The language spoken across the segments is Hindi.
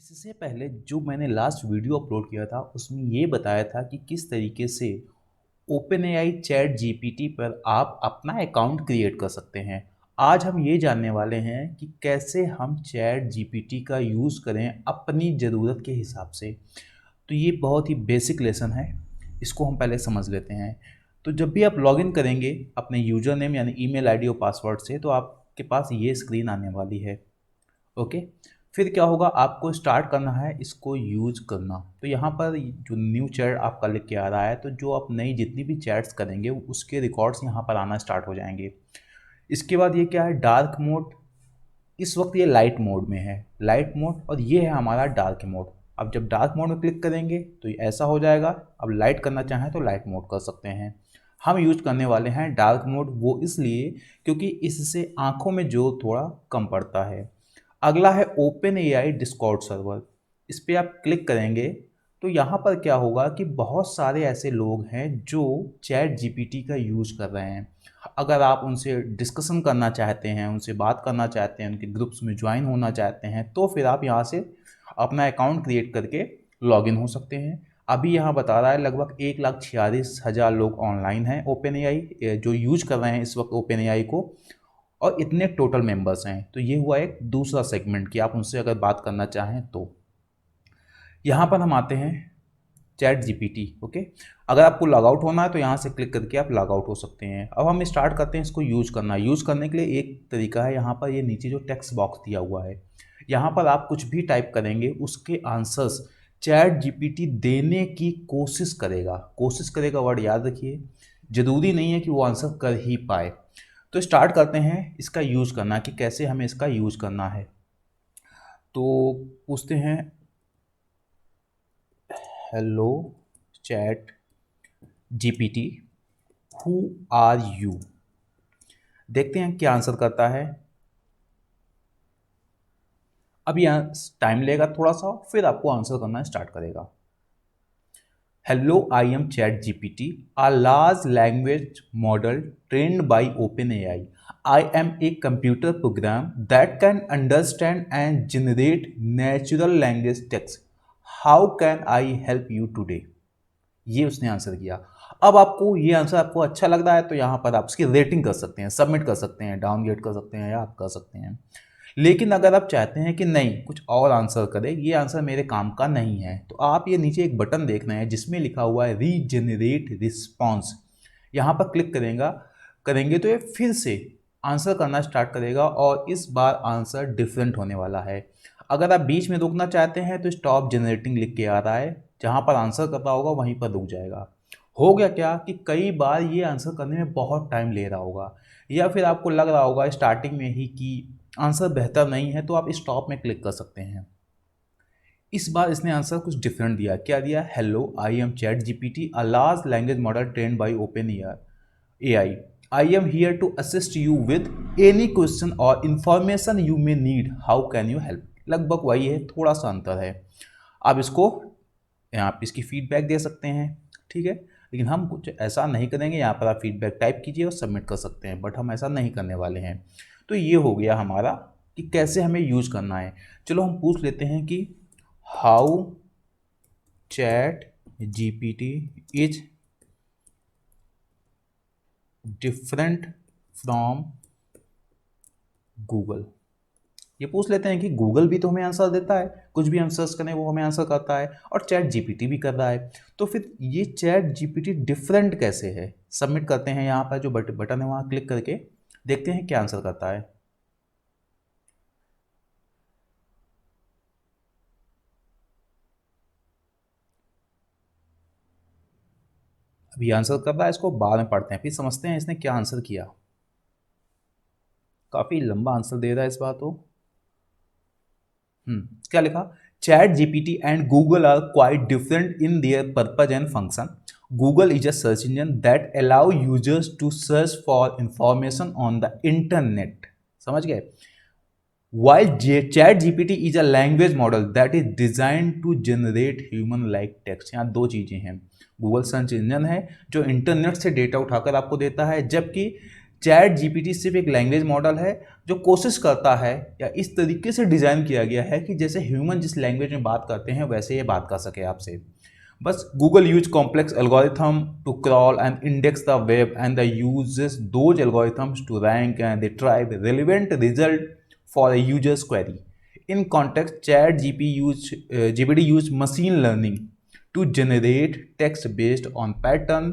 इससे पहले जो मैंने लास्ट वीडियो अपलोड किया था उसमें ये बताया था कि किस तरीके से ओपनएआई चैट जीपीटी पर आप अपना अकाउंट क्रिएट कर सकते हैं। आज हम ये जानने वाले हैं कि कैसे हम चैट जीपीटी का यूज़ करें अपनी ज़रूरत के हिसाब से। तो ये बहुत ही बेसिक लेसन है, इसको हम पहले समझ लेते हैं। तो जब भी आप लॉगिन करेंगे अपने यूज़र नेम यानी ईमेल आईडी और पासवर्ड से, तो आपके पास ये स्क्रीन आने वाली है। ओके, फिर क्या होगा, आपको स्टार्ट करना है इसको यूज करना। तो यहाँ पर जो न्यू चैट आपका लिख के आ रहा है, तो जो आप नई जितनी भी चैट्स करेंगे उसके रिकॉर्ड्स यहाँ पर आना स्टार्ट हो जाएंगे। इसके बाद ये क्या है, डार्क मोड। इस वक्त ये लाइट मोड में है, लाइट मोड, और ये है हमारा डार्क मोड। अब जब डार्क मोड में क्लिक करेंगे तो ये ऐसा हो जाएगा। अब लाइट करना चाहें तो लाइट मोड कर सकते हैं। हम यूज करने वाले हैं डार्क मोड, वो इसलिए क्योंकि इससे आंखों में जोर थोड़ा कम पड़ता है। अगला है ओपन एआई डिस्कॉर्ड सर्वर। इस पर आप क्लिक करेंगे तो यहाँ पर क्या होगा कि बहुत सारे ऐसे लोग हैं जो चैट जीपीटी का यूज़ कर रहे हैं। अगर आप उनसे डिस्कशन करना चाहते हैं, उनसे बात करना चाहते हैं, उनके ग्रुप्स में ज्वाइन होना चाहते हैं, तो फिर आप यहाँ से अपना अकाउंट क्रिएट करके लॉगिन हो सकते हैं। अभी यहाँ बता रहा है लगभग 1,46,000 लोग ऑनलाइन हैं ओपन एआई जो यूज कर रहे हैं इस वक्त ओपन एआई को, और इतने टोटल मेंबर्स हैं। तो ये हुआ एक दूसरा सेगमेंट कि आप उनसे अगर बात करना चाहें तो। यहाँ पर हम आते हैं चैट जीपीटी। ओके, अगर आपको लॉग आउट होना है तो यहाँ से क्लिक करके आप लॉग आउट हो सकते हैं। अब हम स्टार्ट करते हैं इसको यूज़ करना। यूज़ करने के लिए एक तरीका है, यहाँ पर ये नीचे जो टेक्स्ट बॉक्स दिया हुआ है, यहाँ पर आप कुछ भी टाइप करेंगे उसके आंसर्स चैट जीपीटी देने की कोशिश करेगा। कोशिश करेगा वर्ड याद रखिए, ज़रूरी नहीं है कि वो आंसर कर ही पाए। तो स्टार्ट करते हैं इसका यूज़ करना कि कैसे हमें इसका यूज़ करना है। तो पूछते हैं, hello chat GPT, who are you. देखते हैं क्या आंसर करता है। अब यहाँ टाइम लेगा थोड़ा सा, फिर आपको आंसर करना स्टार्ट करेगा। Hello, I am chat GPT, a large language model trained by OpenAI. I am a computer program that can understand and generate natural language text. How can I help you today? ये उसने आंसर किया। अब आपको ये आंसर आपको अच्छा लग रहा है तो यहाँ पर आप उसकी रेटिंग कर सकते हैं, सबमिट कर सकते हैं, डाउनग्रेड कर सकते हैं या आप कर सकते हैं। लेकिन अगर आप चाहते हैं कि नहीं कुछ और आंसर करे, ये आंसर मेरे काम का नहीं है, तो आप ये नीचे एक बटन देख रहे हैं जिसमें लिखा हुआ है रीजेनरेट रिस्पॉन्स। यहाँ पर क्लिक करेंगे तो ये फिर से आंसर करना स्टार्ट करेगा और इस बार आंसर डिफरेंट होने वाला है। अगर आप बीच में रुकना चाहते हैं तो स्टॉप जनरेटिंग लिख के आ रहा है, जहाँ पर आंसर कर रहा होगा वहीं पर रुक जाएगा। हो गया क्या कि कई बार ये आंसर करने में बहुत टाइम ले रहा होगा, या फिर आपको लग रहा होगा स्टार्टिंग में ही कि आंसर बेहतर नहीं है, तो आप स्टॉप में क्लिक कर सकते हैं। इस बार इसने आंसर कुछ डिफरेंट दिया। क्या दिया? Hello, I am ChatGPT, a large language model trained by OpenAI. I am here to assist you with any question और information you may need, how can you help. लगभग वही है, थोड़ा सा अंतर है। आप इसको यहाँ पे इसकी फीडबैक दे सकते हैं, ठीक है। लेकिन हम कुछ ऐसा नहीं करेंगे, यहाँ पर आप फीडबैक टाइप कीजिए और सबमिट कर सकते हैं, बट हम ऐसा नहीं करने वाले हैं। तो ये हो गया हमारा कि कैसे हमें यूज़ करना है। चलो हम पूछ लेते हैं कि how chat GPT is different from Google. ये पूछ लेते हैं कि गूगल भी तो हमें आंसर देता है, कुछ भी हम सर्च करें वो हमें आंसर करता है, और चैट जीपीटी भी कर रहा है, तो फिर ये चैट जीपीटी डिफरेंट कैसे है। सबमिट करते हैं, यहाँ पर जो बटन है वहाँ क्लिक करके देखते हैं क्या आंसर करता है। अभी आंसर कर रहा है, इसको बाद में पढ़ते हैं फिर समझते हैं इसने क्या आंसर किया। काफ़ी लंबा आंसर दे रहा है इस बात को। क्या लिखा? Chat GPT and Google are quite different in their purpose and function. Google is a search engine that allow users to search for information on the internet. समझ गए? While ChatGPT is a language model that is designed to generate human-like text। यहाँ दो चीज़ें हैं। गूगल सर्च इंजन है जो इंटरनेट से डेटा उठाकर आपको देता है, जबकि चैट जीपीटी सिर्फ एक लैंग्वेज मॉडल है जो कोशिश करता है या इस तरीके से डिज़ाइन किया गया है कि जैसे ह्यूमन जिस लैंग्वेज में बात करते हैं वैसे ये बात कर सके आपसे। बस Google use complex algorithm to crawl and index the web and the uses those algorithms to rank and retrieve relevant result for a user's query. In context, GPT used machine learning to generate text based on pattern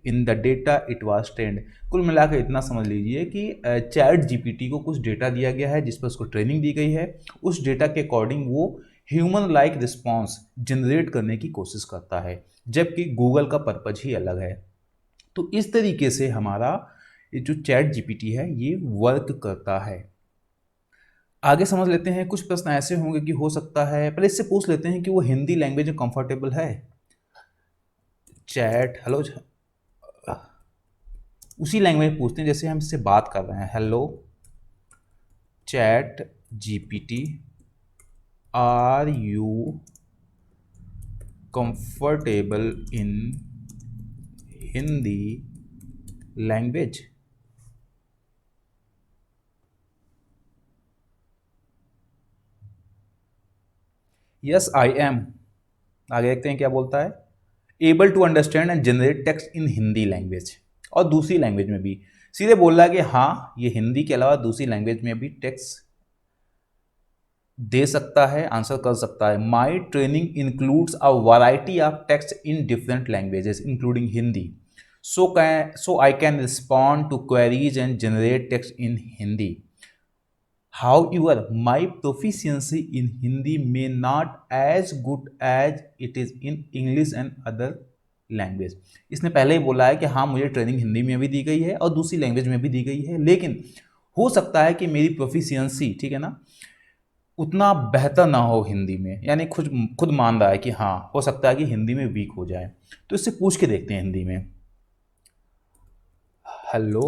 in the data it was trained. कुल मिलाकर इतना समझ लीजिए कि चैट जीपीटी को कुछ डेटा दिया गया है जिस पर उसको ट्रेनिंग दी गई है, उस डेटा के अकॉर्डिंग वो ह्यूमन लाइक रिस्पॉन्स जनरेट करने की कोशिश करता है, जबकि गूगल का पर्पज ही अलग है। तो इस तरीके से हमारा ये जो चैट जीपीटी है ये वर्क करता है। आगे समझ लेते हैं। कुछ प्रश्न ऐसे होंगे कि हो सकता है, पहले इससे पूछ लेते हैं कि वो हिंदी लैंग्वेज में कंफर्टेबल है। चैट हेलो, उसी लैंग्वेज में पूछते हैं जैसे हम इससे बात कर रहे हैं। Hello chat GPT, are you comfortable in Hindi language? Yes I am. आगे देखते हैं क्या बोलता है। Able to understand and generate text in Hindi language, और दूसरी लैंग्वेज में भी। सीधे बोल रहा है कि हाँ ये हिंदी के अलावा दूसरी लैंग्वेज में भी टेक्स्ट दे सकता है, आंसर कर सकता है। My training includes a variety of text in different languages including Hindi, so I can respond to queries and generate text in Hindi. However, my proficiency in Hindi may not as good as it is in English and other language. इसने पहले ही बोला है कि हाँ मुझे ट्रेनिंग हिंदी में भी दी गई है और दूसरी लैंग्वेज में भी दी गई है, लेकिन हो सकता है कि मेरी प्रोफिशिएंसी, ठीक है ना, उतना बेहतर ना हो हिंदी में। यानी खुद मान रहा है कि हाँ हो सकता है कि हिंदी में वीक हो जाए। तो इससे पूछ के देखते हैं हिंदी में। हेलो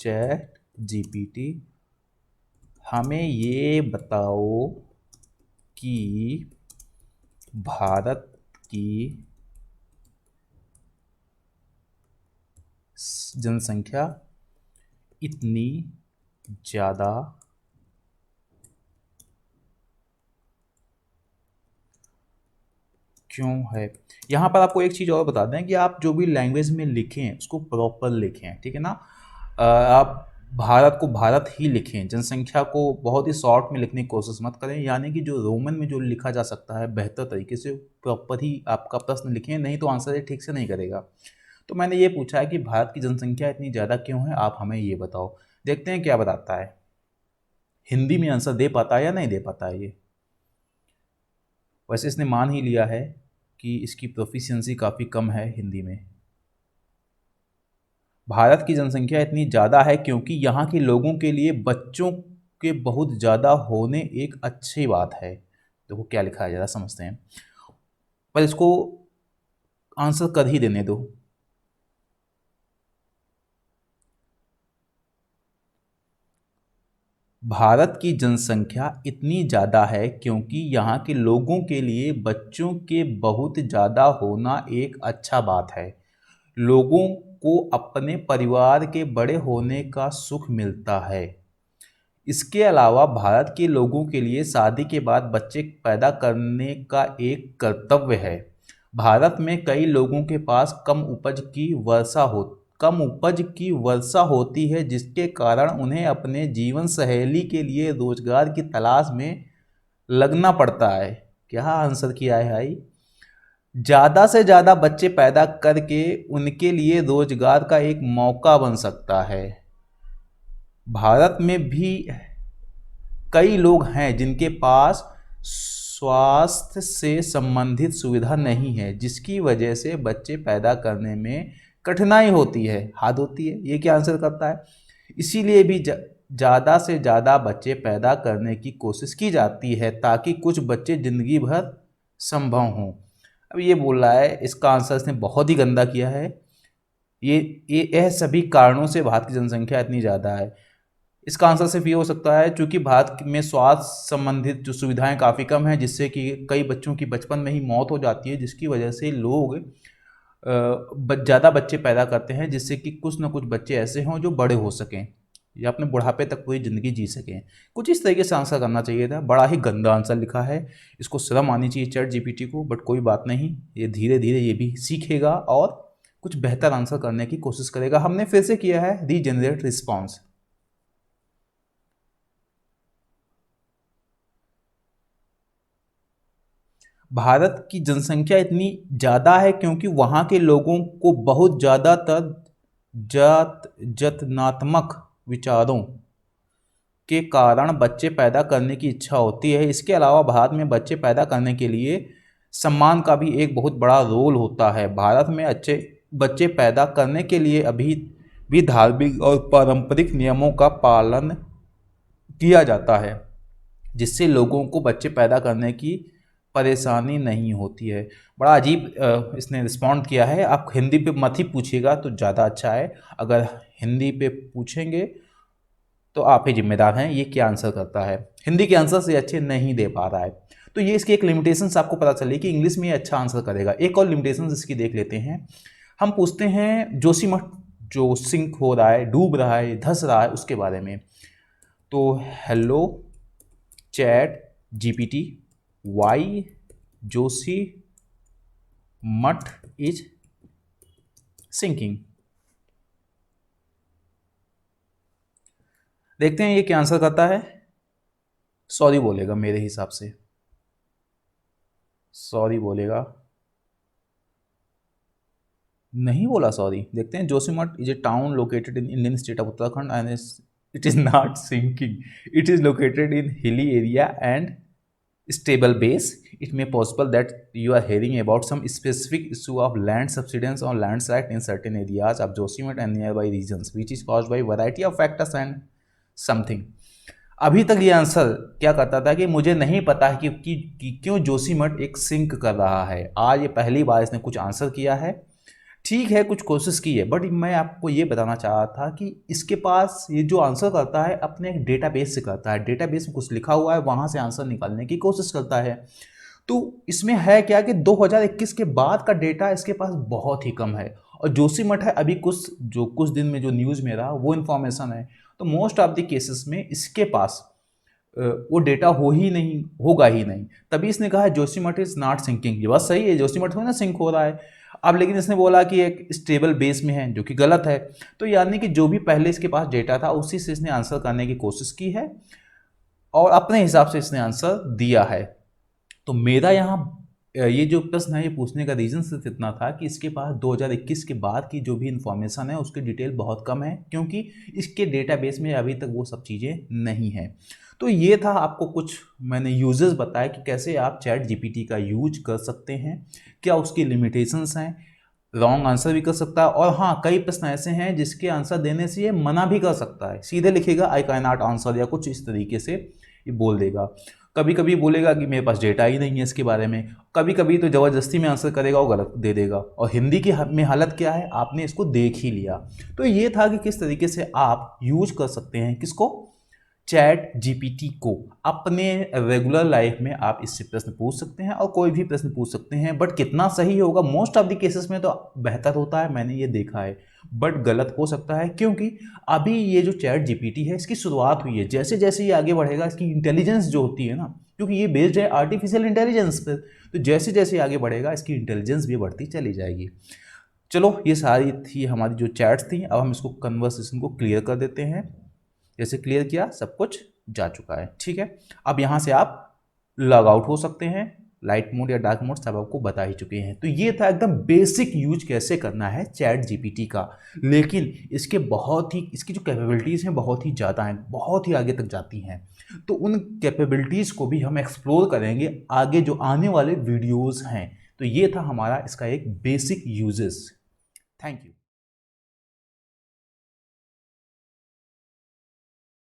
चैट जीपीटी, हमें ये बताओ कि भारत की जनसंख्या इतनी ज़्यादा क्यों है? यहाँ पर आपको एक चीज़ और बता दें कि आप जो भी लैंग्वेज में लिखें उसको प्रॉपर लिखें, ठीक है ना। आप भारत को भारत ही लिखें, जनसंख्या को बहुत ही शॉर्ट में लिखने की कोशिश मत करें। यानी कि जो रोमन में जो लिखा जा सकता है बेहतर तरीके से प्रॉपर ही आपका प्रश्न लिखें, नहीं तो आंसर ठीक से नहीं करेगा। तो मैंने ये पूछा है कि भारत की जनसंख्या इतनी ज़्यादा क्यों है, आप हमें ये बताओ। देखते हैं क्या बताता है। हिंदी में आंसर दे पाता है या नहीं दे पाता है ये। वैसे इसने मान ही लिया है कि इसकी प्रोफिशिएंसी काफ़ी कम है हिंदी में। भारत की जनसंख्या इतनी ज़्यादा है क्योंकि यहाँ के लोगों के लिए बच्चों के बहुत ज़्यादा होने एक अच्छी बात है। देखो क्या लिखा है ज़रा समझते हैं, पर इसको आंसर कर ही देने दो। भारत की जनसंख्या इतनी ज़्यादा है क्योंकि यहाँ के लोगों के लिए बच्चों के बहुत ज़्यादा होना एक अच्छा बात है। लोगों को अपने परिवार के बड़े होने का सुख मिलता है। इसके अलावा भारत के लोगों के लिए शादी के बाद बच्चे पैदा करने का एक कर्तव्य है। भारत में कई लोगों के पास कम उपज की वर्षा होती है, जिसके कारण उन्हें अपने जीवन शैली के लिए रोजगार की तलाश में लगना पड़ता है। क्या आंसर किया है भाई? ज़्यादा से ज़्यादा बच्चे पैदा करके उनके लिए रोजगार का एक मौका बन सकता है। भारत में भी कई लोग हैं जिनके पास स्वास्थ्य से संबंधित सुविधा नहीं है, जिसकी वजह से बच्चे पैदा करने में कठिनाई होती है, हाथ होती है। ये क्या आंसर करता है? इसीलिए भी ज़्यादा से ज़्यादा बच्चे पैदा करने की कोशिश की जाती है ताकि कुछ बच्चे ज़िंदगी भर संभव हों। अब ये बोल रहा है, इसका आंसर इसने बहुत ही गंदा किया है। यह सभी कारणों से भारत की जनसंख्या इतनी ज़्यादा है। इसका आंसर सिर्फ ये हो सकता है क्योंकि भारत में स्वास्थ्य संबंधित जो सुविधाएं काफ़ी कम हैं, जिससे कि कई बच्चों की बचपन में ही मौत हो जाती है, जिसकी वजह से लोग ज़्यादा बच्चे पैदा करते हैं, जिससे कि कुछ ना कुछ बच्चे ऐसे हों जो बड़े हो सकें या अपने बुढ़ापे तक पूरी ज़िंदगी जी सकें। कुछ इस तरीके से आंसर करना चाहिए था। बड़ा ही गंदा आंसर लिखा है, इसको शर्म आनी चाहिए चैट जीपीटी को, बट कोई बात नहीं, ये धीरे धीरे ये भी सीखेगा और कुछ बेहतर आंसर करने की कोशिश करेगा। हमने फिर से किया है रीजनरेट रिस्पॉन्स। भारत की जनसंख्या इतनी ज़्यादा है क्योंकि वहाँ के लोगों को बहुत ज़्यादातर जतनात्मक विचारों के कारण बच्चे पैदा करने की इच्छा होती है। इसके अलावा भारत में बच्चे पैदा करने के लिए सम्मान का भी एक बहुत बड़ा रोल होता है। भारत में अच्छे बच्चे पैदा करने के लिए अभी भी धार्मिक और पारंपरिक नियमों का पालन किया जाता है, जिससे लोगों को बच्चे पैदा करने की परेशानी नहीं होती है। बड़ा अजीब इसने रिस्पॉन्ड किया है। आप हिंदी पे मत ही पूछिएगा तो ज़्यादा अच्छा है। अगर हिंदी पे पूछेंगे तो आप ही जिम्मेदार हैं ये क्या आंसर करता है। हिंदी के आंसर से अच्छे नहीं दे पा रहा है, तो ये इसकी एक लिमिटेशंस आपको पता चली कि इंग्लिश में ये अच्छा आंसर करेगा। एक और लिमिटेशंस इसकी देख लेते हैं। हम पूछते हैं जोशीमठ जो सिंक हो रहा है, डूब रहा है, धंस रहा है, उसके बारे में। तो hello chat GPT, why Joshimath is sinking. देखते हैं ये क्या आंसर करता है। सॉरी बोलेगा मेरे हिसाब से, सॉरी बोलेगा, नहीं बोला सॉरी। देखते हैं। Joshimath is a town located in Indian state of Uttarakhand and it is not sinking. It is located in hilly area and stable base. It may possible that you are hearing about some specific issue of land subsidence or landslide in certain areas of Josimat and nearby regions, which is caused by variety of factors and something. अभी तक ये आंसर क्या करता था कि मुझे नहीं पता है कि क्यों जोशीमठ एक सिंक कर रहा है। आज ये पहली बार इसने कुछ आंसर किया है। ठीक है, कुछ कोशिश की है, बट मैं आपको ये बताना चाह रहा था कि इसके पास ये जो आंसर करता है अपने एक डेटाबेस से करता है। डेटाबेस में कुछ लिखा हुआ है, वहाँ से आंसर निकालने की कोशिश करता है। तो इसमें है क्या कि 2021 के बाद का डेटा इसके पास बहुत ही कम है, और जोशीमठ है अभी कुछ दिन में जो न्यूज़ में रहा वो इन्फॉर्मेशन है। तो मोस्ट ऑफ द केसेस में इसके पास वो डेटा होगा ही नहीं। तभी इसने कहा जोशीमठ इज नॉट सिंकिंग। ये बात सही है, जोशीमठ में ना सिंक हो रहा है। अब लेकिन इसने बोला कि एक स्टेबल बेस में है, जो कि गलत है। तो यानी कि जो भी पहले इसके पास डेटा था उसी से इसने आंसर करने की कोशिश की है और अपने हिसाब से इसने आंसर दिया है। तो मेरा यहाँ ये जो प्रश्न है ये पूछने का रीज़न सिर्फ इतना था कि इसके पास 2021 के बाद की जो भी इंफॉर्मेशन है उसकी डिटेल बहुत कम है, क्योंकि इसके डेटाबेस में अभी तक वो सब चीज़ें नहीं हैं। तो ये था, आपको कुछ मैंने यूजेस बताया कि कैसे आप चैट जीपीटी का यूज कर सकते हैं, क्या उसकी लिमिटेशंस हैं, रॉन्ग आंसर भी कर सकता है, और हाँ कई प्रश्न ऐसे हैं जिसके आंसर देने से ये मना भी कर सकता है। सीधे लिखेगा आई कैन नॉट आंसर या कुछ इस तरीके से ये बोल देगा। कभी कभी बोलेगा कि मेरे पास डेटा ही नहीं है इसके बारे में। कभी कभी तो ज़बरदस्ती में आंसर करेगा, वो गलत दे देगा। और हिंदी की में हालत क्या है आपने इसको देख ही लिया। तो ये था कि किस तरीके से आप यूज कर सकते हैं किसको, चैट जीपीटी को। अपने रेगुलर लाइफ में आप इससे प्रश्न पूछ सकते हैं और कोई भी प्रश्न पूछ सकते हैं, बट कितना सही होगा मोस्ट ऑफ द केसेस में तो बेहतर होता है, मैंने ये देखा है, बट गलत हो सकता है। क्योंकि अभी ये जो चैट जीपीटी है इसकी शुरुआत हुई है। जैसे जैसे ये आगे बढ़ेगा इसकी इंटेलिजेंस जो होती है ना, क्योंकि ये बेस्ड है आर्टिफिशियल इंटेलिजेंस पर, तो जैसे जैसे आगे बढ़ेगा इसकी इंटेलिजेंस भी बढ़ती चली जाएगी। चलो ये सारी थी हमारी जो चैट्स थी। अब हम इसको कन्वर्सेशन को क्लियर कर देते हैं। जैसे क्लियर किया सब कुछ जा चुका है, ठीक है। अब यहाँ से आप लॉग आउट हो सकते हैं। लाइट मोड या डार्क मोड सब आपको बता ही चुके हैं। तो ये था एकदम बेसिक यूज कैसे करना है चैट जीपीटी का। लेकिन इसकी जो कैपेबिलिटीज़ हैं बहुत ही ज़्यादा हैं, बहुत ही आगे तक जाती हैं। तो उन कैपेबिलिटीज़ को भी हम एक्सप्लोर करेंगे आगे जो आने वाले वीडियोज़ हैं। तो ये था हमारा इसका एक बेसिक यूजेस। Thank you.